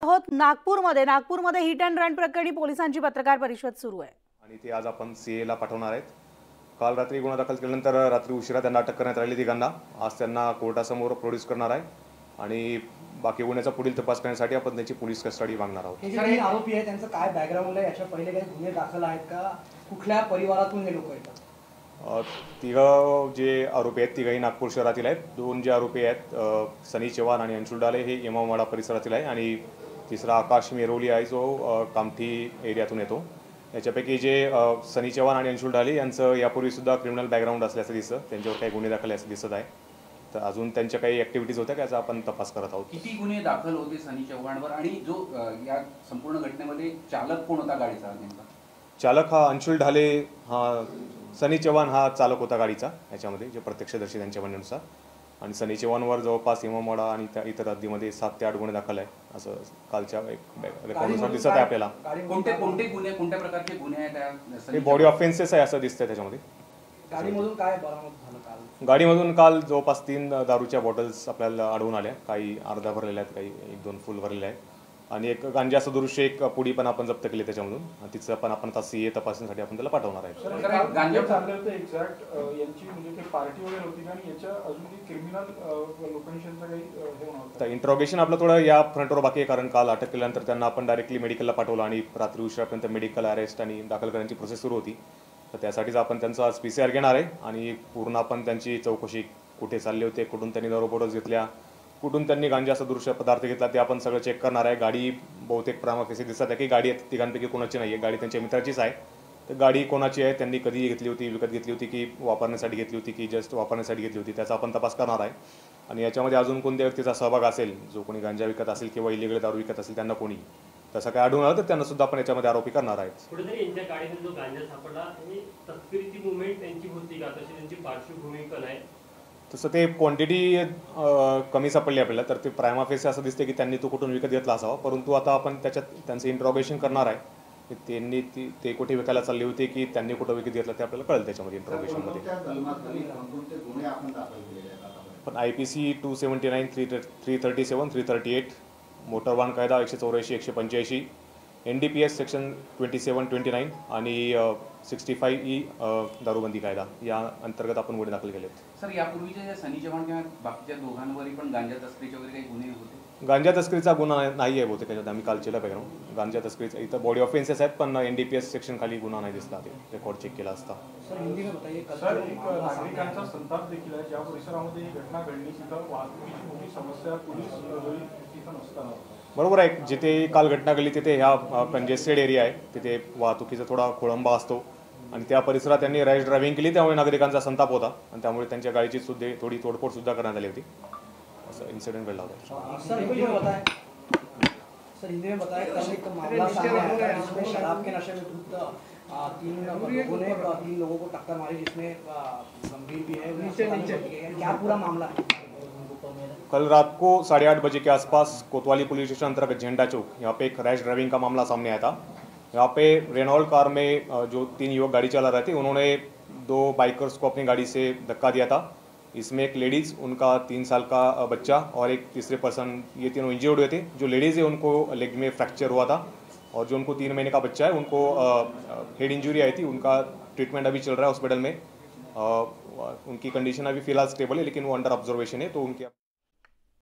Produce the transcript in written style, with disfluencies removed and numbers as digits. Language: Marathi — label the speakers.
Speaker 1: आहोत नागपूरमध्ये हिट अँड रन प्रकरणी पोलिसांची पत्रकार परिषद सुरू आहे
Speaker 2: आणि ते आज आपण सीएला पाठवणार आहेत। काल रात्री गुन्हा दाखल केल्यानंतर रात्री उशिरा त्यांना अटक करण्यात आली तिघांना। आज त्यांना कोर्टासमोर प्रोड्यूस करणार आहे आणि बाकी गुन्ह्याचा पुढील तपास करण्यासाठी आपण त्यांची पोलीस कस्टडी मागणार आहोत।
Speaker 3: हे जे आरोपी आहेत त्यांचं काय बॅकग्राऊंड आहे, याच्या पहिले काही गुन्हे दाखल आहेत का, कुठल्या परिवारातून हे लोक येतात?
Speaker 2: तिघं जे आरोपी आहेत तिघही नागपूर शहरातील आहेत। दोन जे आरोपी आहेत सनी चव्हाण आणि अंशुल डाले हे इमामवाडा परिसरातील आहे आणि तिसरा आकाश मेरोली आहे जो कामठी एरियातून येतो। याच्यापैकी जे सनी चव्हाण आणि अंशुल डाले यांचं यापूर्वी सुद्धा क्रिमिनल बॅकग्राऊंड असल्याचं दिसतं, त्यांच्यावर काही गुन्हे दाखल असं दिसत आहे। तर अजून त्यांच्या काही ॲक्टिव्हिटीज होत्या त्याचा आपण तपास करत आहोत।
Speaker 4: किती गुन्हे दाखल होते सनी चव्हाणवर आणि जो या संपूर्ण घटनेमध्ये चालक कोण होता गाडीचा? नेमका चालक
Speaker 2: हा अंशुल ढाले, हा सनी चव्हाण हा चालक होता गाडीचा याच्यामध्ये, जे प्रत्यक्षदर्शी त्यांच्या म्हणण्यानुसार। आणि सनी चव्हाणवर जवळपास इमामवाडा आणि इतर हद्दीमध्ये 7 ते 8 गुन्हे दाखल आहे असं कालच्या एक रेकॉर्डनुसार दिसत आहे आपल्याला।
Speaker 4: कोणते गुन्हे, कोणत्या प्रकारचे गुन्हे आहेत?
Speaker 2: हे बॉडी ऑफेन्सेस आहे असं दिसतंय त्याच्यामध्ये।
Speaker 3: गाडीमधून काय बरामद झालं काल?
Speaker 2: गाडीमधून काल जवळपास 3 दारूच्या बॉटल्स आपल्याला आढळून आल्या, काही अर्धा भरलेल्या आहेत, काही 1-2 फुल भरलेल्या आहेत आणि एक गांजा सदृश्य एक पुडी पण आपण जप्त केली त्याच्यामधून। तिचं पण आपण आता सीए तपासणीसाठी आपण त्याला पाठवणार आहे।
Speaker 5: गांजा चाललं होतं एक्झॅक्ट यांची म्हणजे काही पार्टी वगैरे होती का आणि याच्या अजून काही क्रिमिनल लोकेशनचं काही हे होणार?
Speaker 2: तर इंट्रोगेशन आपलं थोडं या फ्रंटवर बाकी आहे, कारण काल अटक केल्यानंतर त्यांना आपण डायरेक्टली मेडिकलला पाठवलं आणि रात्री उशिरापर्यंत मेडिकल अरेस्ट आणि दाखल करण्याची प्रोसेस सुरू होती। तर त्यासाठीच आपण त्यांचा आज PCR घेणार आहे आणि पूर्ण आपण त्यांची चौकशी, कुठे चालले होते, कुठून त्यांनी दारू बॉटल्स घेतल्या, कुठून त्यांनी गांजा सदृश्य पदार्थ घेतला, ते आपण सगळं चेक करणार आहे। गाडी बहुतेक प्रामुख्याने दिसत आहे की गाडी तिघांपैकी कोणाची नाही आहे, गाडी त्यांच्या मित्राचीच आहे। तर गाडी कोणाची आहे, त्यांनी कधी घेतली होती, विकत घेतली होती की वापरण्यासाठी घेतली होती की जस्ट वापरण्यासाठी घेतली होती, त्याचा आपण तपास करणार आहे। आणि याच्यामध्ये अजून कोणत्या व्यक्तीचा सहभाग असेल, जो कोणी गांजा विकत असेल किंवा इलिगल दारू विकत असेल, त्यांना कोणी तसं काय आढळून आलं तर त्यांना सुद्धा आपण याच्यामध्ये आरोपी करणार आहेत।
Speaker 6: कुठेतरी यांच्या गाडीतून जो गांजा सापडला ही तस्करीची मुवमेंट त्यांची होती का, तशी त्यांची पार्श्वभूमी पण आहे?
Speaker 2: तसं ते क्वांटिटी कमी सापडली आपल्याला, तर ते प्रायमा फेस असं दिसते की त्यांनी तो कुठून विकत घेतला असावा, परंतु आता आपण त्याच्यात त्यांचं इंट्रोगेशन करणार आहे की त्यांनी ते कुठे विकायला चालली होती की त्यांनी कुठं विकत घेतलं ते आपल्याला कळेल त्याच्यामध्ये इंट्रोगेशनमध्ये। पण IPC 279, 337, 338, मोटर वाहन कायदा 184, 185, NDPS सेक्शन 2729 आणि 65E दारूबंदी कायदा या अंतर्गत आपण गुन्हे दाखल केलेत।
Speaker 4: सर, यापूर्वीचे सनी चव्हाण किंवा बाकीच्या दोघांवरही पण गांजा तस्करीचे वगैरे काही गुन्हे होते?
Speaker 2: गांजा तस्करीचा गुन्हा नाही आहे बहुतेक त्याच्यात, आम्ही काल चेला पाहिजे। गांजा तस्करीचा इथं बॉडी ऑफेन्सेस आहेत पण NDPS सेक्शन खाली गुन्हा नाही दिसला, ते रेकॉर्ड चेक केला असता।
Speaker 5: सर, एक नागरिकांचा संताप देखील आहे, ज्या परिसरामध्ये ही घटना घडली तिथं वाहतुकीची मोठी समस्या, पोलीस तिथं नसताना।
Speaker 2: बरोबर आहे, जिथे काल घटना घडली तिथे ह्या कंजेस्टेड एरिया आहे, तिथे वाहतुकीचा थोडा खोळंबा असतो आणि त्या परिसरात त्यांनी रॅश ड्रायव्हिंग केली, त्यामुळे नागरिकांचा संताप होता आणि त्यामुळे त्यांच्या गाडीची सुद्धा थोडी तोडफोड सुद्धा करण्यात आली होती। असं इन्सिडेंट घडला होता।
Speaker 3: सर, हिंदी में बताया कल एक मामला सामने आया था जिसमें शराब के नशे में धुत 3 लोगों को टक्कर मारी, जिसमें गंभीर भी है। क्या पूरा मामला है?
Speaker 2: कल रात को 8:30 बजे के आसपास कोतवाली पुलिस स्टेशन अंतर्गत झंडा चौक, यहाँ पे एक रैश ड्राइविंग का मामला सामने आया था। यहाँ पे रेनॉल्ट कार में जो 3 युवक गाड़ी चला रहे थे, उन्होंने 2 बाइकर्स को अपनी गाड़ी से धक्का दिया था। इसमें एक लेडीज़, उनका 3 साल का बच्चा और एक तीसरे पर्सन, ये तीनों इंजर्ड हुए थे। जो लेडीज़ है उनको लेग में फ्रैक्चर हुआ था और जो उनको 3 महीने का बच्चा है उनको हेड इंजरी आई थी। उनका ट्रीटमेंट अभी चल रहा है हॉस्पिटल में। उनकी कंडीशन अभी फिलहाल स्टेबल है, लेकिन वो अंडर ऑब्जर्वेशन है, तो उनके